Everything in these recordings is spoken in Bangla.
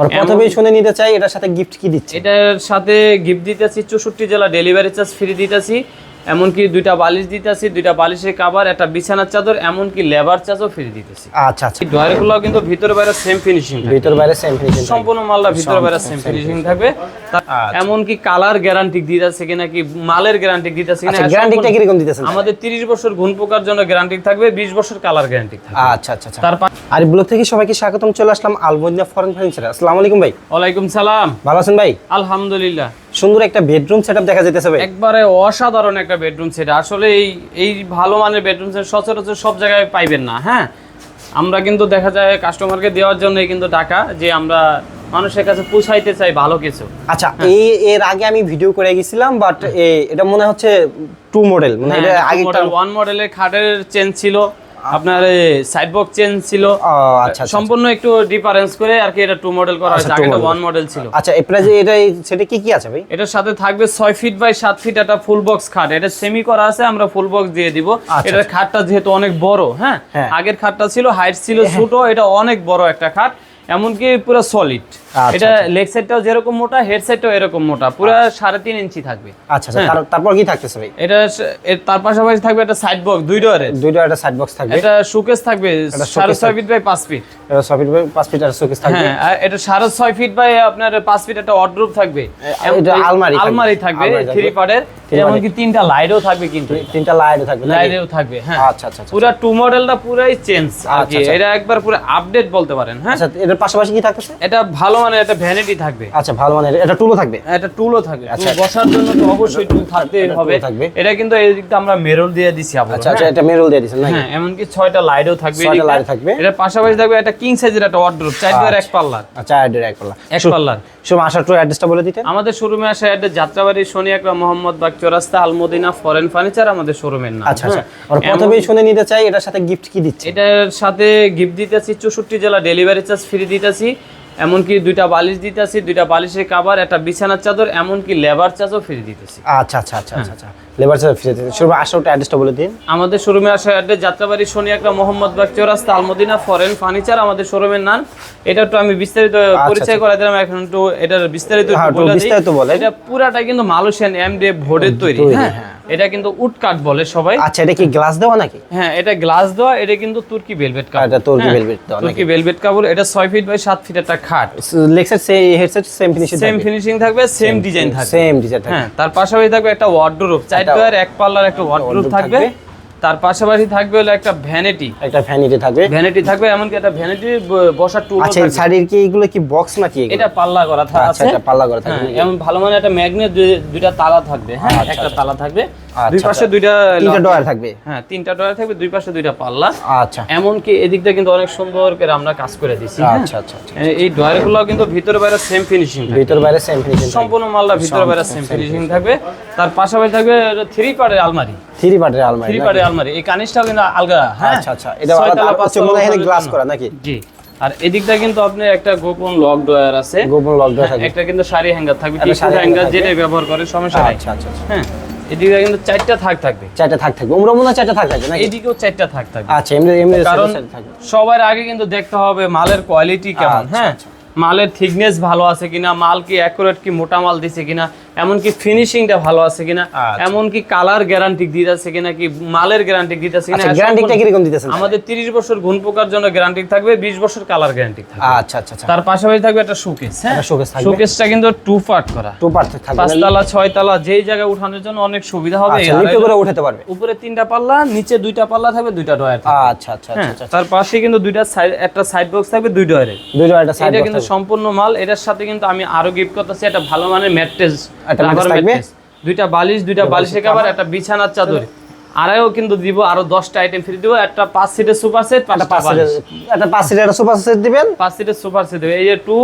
আর প্রথমেই শুনে নিতে চাই এটার সাথে গিফট কি দিচ্ছে? এটার সাথে গিফট দিতেছি 64 জেলা ডেলিভারি চার্জ ফ্রি দিতেছি, এমনকি দুইটা বালিশ দিতেছি, দুইটা বালিশের কভার, একটা বিছানার চাদর, এমনকি লেবার চার্জও ফ্রি দিতেছি। আচ্ছা আচ্ছা, এই ডয়ারগুলো কিন্তু ভিতর বাইরে সেম ফিনিশিং থাকবে, ভিতর বাইরে সেম ফিনিশিং, সম্পূর্ণ মালটা ভিতর বাইরে সেম ফিনিশিং থাকবে। এমনকি কালার গ্যারান্টি দিতেছে কিনা, কি মালের গ্যারান্টি দিতেছে কিনা। আচ্ছা, গ্যারান্টিটা কি রকম দিতেছেন? আমাদের 30 বছর ঘুণ পোকার জন্য গ্যারান্টি থাকবে, 20 বছর কালার গ্যারান্টি থাকবে। আচ্ছা আচ্ছা আচ্ছা। আর ব্লগ থেকে সবাইকে স্বাগতম, চলে আসলাম আলমদিনা ফরেন ফার্নিচারে। আসসালামু আলাইকুম ভাই। ওয়ালাইকুম সালাম। ভালো আছেন ভাই? আলহামদুলিল্লাহ। সুন্দর একটা বেডরুম সেটআপ দেখা যাইতেছে ভাই, একবারে অসাধারণ একটা বেডরুম সেট। আসলে এই ভালো মানের বেডরুম সেট সচরাচর সব জায়গায় পাইবেন না। হ্যাঁ, আমরা কিন্তু দেখা যায় কাস্টমারকে দেওয়ার জন্যই কিন্তু টাকা, যে আমরা মানুষের কাছে পৌঁছাইতে চাই ভালো কিছু। আচ্ছা, এর আগে আমি ভিডিও করে গেছিলাম, বাট এটা মনে হচ্ছে 2 মডেল, মানে এটা আগে মডেল 1 মডেলের খাটের চেঞ্জ ছিল, আপনার সাইড বক্স চেঞ্জ ছিল। আচ্ছা, সম্পূর্ণ একটু ডিফারেন্স করে আর কি এটা 2 মডেল করা হয়েছে, আগে 1 মডেল ছিল। আচ্ছা, এই প্রাইজে এটা সেটা কি কি আছে ভাই? এটার সাথে থাকবে 6 ফিট বাই 7 ফিট একটা ফুল বক্স খাট। এটা সেমি করা আছে, আমরা ফুল বক্স দিয়ে দিব। এটার খাটটা যেহেতু অনেক বড়, হ্যাঁ, আগের খাটটা ছিল হাইট ছিল ছোট, এটা অনেক বড় একটা খাট, এমনকি পুরো সলিড। এটা লেগ সাইডটাও যেরকম মোটা, হেড সাইডটাও এরকম মোটা, পুরো 3.5 ইঞ্চি থাকবে। আচ্ছা, তারপর কি থাকতেছে ভাই? এটা তার পাশাপাশি থাকবে একটা সাইড বক্স, দুই ডোরের সাইড বক্স থাকবে। এটা শোকেস থাকবে 6.5 ফিট বাই 5 ফিট। এটা 6 ফিট বাই 5 ফিট আর শোকেস থাকবে। হ্যাঁ, আর এটা 6.5 ফিট বাই আপনার 5 ফিট একটা ওয়ার্ডরোব থাকবে। এটা আলমারি থাকবে 3 পার্টের, এমনকি 3টা লাইটও থাকবে, কিন্তু 3টা লাইটও থাকবে, লাইটও থাকবে। হ্যাঁ, আচ্ছা আচ্ছা, পুরো 2 মডেলটা পুরাই চেঞ্জ আর কি। এটা একবার পুরো আপডেট বলতে পারেন। হ্যাঁ, আচ্ছা, এর পাশাপাশি কি থাকতেছে? এটা ভালো মানে একটা ভ্যানিটি থাকবে। আচ্ছা, ভালো মানে এটা টুলও থাকবে। এটা টুলও থাকবে, বসার জন্য তো অবশ্যই টুল থাকতেই হবে। এটা কিন্তু এই দিকটা আমরা মেরুল দিয়ে দিছি আবার। আচ্ছা আচ্ছা, এটা মেরুল দিয়ে দিছেন নাকি? হ্যাঁ, এমনকি 6টা লাইটও থাকবে। 6টা লাইট থাকবে। এর পাশাপাশি থাকবে একটা কিং সাইজের একটা ওয়ার্ডরোব, 4 ডোর 1 পাল্লার। আচ্ছা, 4 ডোর 1 পাল্লা, 1 পাল্লার। শুধু আসার টু অ্যাড্রেসটা বলে দিতেন। আমাদের শোরুমে আসা অ্যাড্রেস যাত্রাবাড়ি শনি একরা মোহাম্মদ বাগ চৌরাস্তা, আলমদিনা ফরেন ফার্নিচার আমাদের শোরুমের নাম। আচ্ছা আচ্ছা, আর প্রথমেই শুনে নিতে চাই এটার সাথে গিফট কি দিচ্ছে? এটার সাথে গিফট দিতেছি 64 জেলা ডেলিভারি চার্জ ফ্রি দিতেছি, এমনকি দুইটা বালিশ দিতেছি, দুইটা বালিশের কভার, একটা বিছানার চাদর, এমনকি লেবার চার্জও ফ্রি দিতেছি। আচ্ছা আচ্ছা আচ্ছা আচ্ছা, লেবার চার্জ ফ্রি দিতেছি। শুরু আসার অ্যাড্রেসটা বলে দিন। আমাদের শোরুমে আসা অ্যাড্রেস যাত্রাবাড়ি শনি একরা মোহাম্মদ বাগ চৌরাস্তা, আলমদিনা ফরেন ফার্নিচার আমাদের শোরুমের নাম। এটা একটু আমি বিস্তারিত পরিচয় করে দিলাম, এখন একটু এটার বিস্তারিত বলে। এটা পুরাটাই কিন্তু মালয়েশিয়ান এমডিএফ বোর্ডের তৈরি। হ্যাঁ, এটা কিন্তু উড কাট বলে সবাই। আচ্ছা, এটা কি গ্লাস দেওয়া নাকি? হ্যাঁ, এটা গ্লাস দেওয়া, এটা কিন্তু তুর্কি ভেলভেট কাপড়। এটা তুর্কি ভেলভেট দেওয়া নাকি? তুর্কি ভেলভেট কাপড়। এটা 6 ফিট বাই 7 ফিট একটা খাট। Leg side headset same finishing থাকবে, সেম ডিজাইন থাকবে। থাকবে। হ্যাঁ, তার পাশাপাশি থাকবে একটা ওয়ার্ডরোব, 4 ডোর 1 পাল্লার একটা ওয়ার্ডরোব থাকবে। তার পাশাপাশি থাকবে হলো একটা ভ্যানিটি থাকবে, এমনকি একটা ভ্যানিটি বসার টুল। আচ্ছা, এই সাইডের কি এগুলো কি বক্স নাকি? এটা পাল্লা করা আছে। আচ্ছা, এটা পাল্লা করা থাকবে। এমন ভালো মানে একটা ম্যাগনেট, দুইটা তালা থাকবে। হ্যাঁ, একটা তালা থাকবে, দুই পাশে তিনটা ডয়ার থাকবে। হ্যাঁ, 3টা ডয়ার থাকবে, দুই পাশে 2টা পাল্লা। আচ্ছা, এমনকি এদিকটা কিন্তু অনেক সুন্দর করে আমরা কাজ করে দিছি। আচ্ছা আচ্ছা, এই ডয়ারগুলো কিন্তু ভিতর বাইরে সেম ফিনিশিং, সম্পূর্ণ মালটা ভিতর বাইরে সেম ফিনিশিং থাকবে। তার পাশাপাশি থাকবে 3 পার্টের আলমারি। 3 পার্টের আলমারি। এই কানিসটাও কিন্তু আলগা। হ্যাঁ, আচ্ছা আচ্ছা, এটা মনে হয় গ্লাস করা নাকি? জি। আর এদিকটা কিন্তু আপনি একটা গোপন লক ডয়ার আছে, থাকবে। একটা কিন্তু শাড়ি হ্যাঙ্গার থাকবে, টিস্যু হ্যাঙ্গার, যেটা ব্যবহার করে সমস্যা নাই। আচ্ছা আচ্ছা, হ্যাঁ, এদিকে কিন্তু 4টা থাকবে। 4টা থাকবে। উমরা মনে 4টা থাকবে নাকি? এদিকেও 4টা থাকবে। আচ্ছা, এমনি কারণ সবার আগে কিন্তু দেখতে হবে মালের কোয়ালিটি কেমন। হ্যাঁ, মালের থিকনেস ভালো আছে কিনা, মাল কি অ্যাকুরেট কি মোটা মাল দিছে কিনা, এমনকি ফিনিশিংটা ভালো আছে কিনা, এমনকি কালার গ্যারান্টি দিতেছে কিনা, কি মালের গ্যারান্টি দিতেছে কিনা। গ্যারান্টিটা কি রকম দিতেছেন? আমাদের 30 বছর ঘুণ পোকার জন্য গ্যারান্টি থাকবে, 20 বছর কালার গ্যারান্টি থাকবে। আচ্ছা আচ্ছা, তার পাশাপাশি থাকবে একটা শোকেস। হ্যাঁ, শোকেসটা কিন্তু 2 পার্ট করা, 2 পার্ট থাকবে, 5 তলা 6 তলা, যেই জায়গায় উঠানোর জন্য অনেক সুবিধা হবে। নিচে করে উঠাতে পারবে। উপরে 3টা পাল্লা, নিচে 2টা পাল্লা থাকবে, 2টা ডয়ার থাকবে। আচ্ছা আচ্ছা আচ্ছা, তার পাশে কিন্তু একটা সাইড বক্স থাকবে, 2 ডয়ারে। এটা কিন্তু সম্পূর্ণ মাল। এটার সাথে কিন্তু আমি আরো গিফট করতেছি একটা ভালো মানের ম্যাট্রেস, থাকবে 2টা বালিশ, 2টা বালিশের কভার, একটা বিছানার চাদর। আরও কিন্তু দিব, আরো 10টা আইটেম ফ্রি দিব। একটা 5 সিটের সোফা সেট, একটা 5 সিটের সোফা সেট দিবেন, 5 সিটের সোফা সেট দিবেন। এই যে 2,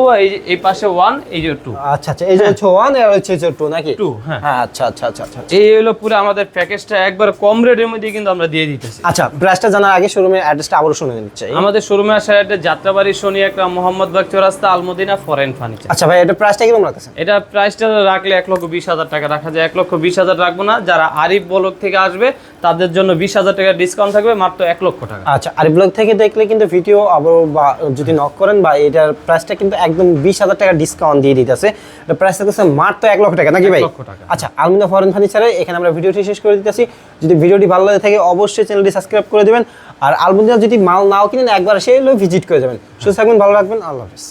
এই পাশে 1, এই যে 2। আচ্ছা আচ্ছা, এই যে 1 আর হচ্ছে 2 নাকি? 2। হ্যাঁ, আচ্ছা আচ্ছা আচ্ছা আচ্ছা, এই হলো পুরো আমাদের প্যাকেজটা একবার কম রেটের মধ্যে কিন্তু আমরা দিয়ে দিতেছি। আচ্ছা, প্রাইসটা জানার আগে শোরুমের অ্যাড্রেসটা আবারো শুনে নিতে চাই। আমাদের শোরুমে আসার অ্যাড্রেস যাত্রাবাড়ি শনি একরা মোহাম্মদ বাগ চৌরাস্তা, আলমদিনা ফরেন ফার্নিচার। আচ্ছা ভাই, এটা প্রাইসটা কিরকম রাখছেন? এটা প্রাইসটা রাখলে 1,20,000 টাকা রাখা যায়। 1,20,000 রাখবো না। যারা আরিফ ব্লক থেকে আসবে তাদের জন্য 20,000 টাকা ডিসকাউন্ট থাকবে মাত্র 1 লক্ষ টাকা। আচ্ছা, আর ব্লগ থেকে দেখলে কিন্তু ভিডিও আবার বা যদি নক করেন বা এটার প্রাইসটা কিন্তু একদম 20,000 টাকা ডিসকাউন্ট দিয়ে দিতেছে। এটা প্রাইস থাকতেছে মাত্র 1 লক্ষ টাকা নাকি ভাই? 1 লক্ষ টাকা। আচ্ছা, আলমিনা ফরেন ফার্নিচারে এখানে আমরা ভিডিওটি শেষ করে দিতেছি। যদি ভিডিওটি ভালো লাগে থাকে অবশ্যই চ্যানেলটি সাবস্ক্রাইব করে দেবেন। আর আলমিনা যদি মাল নাও কিনেন একবার এসে ভিজিট করে যাবেন। সুস্থ থাকবেন, ভালো রাখবেন, আল্লাহ হাফেজ।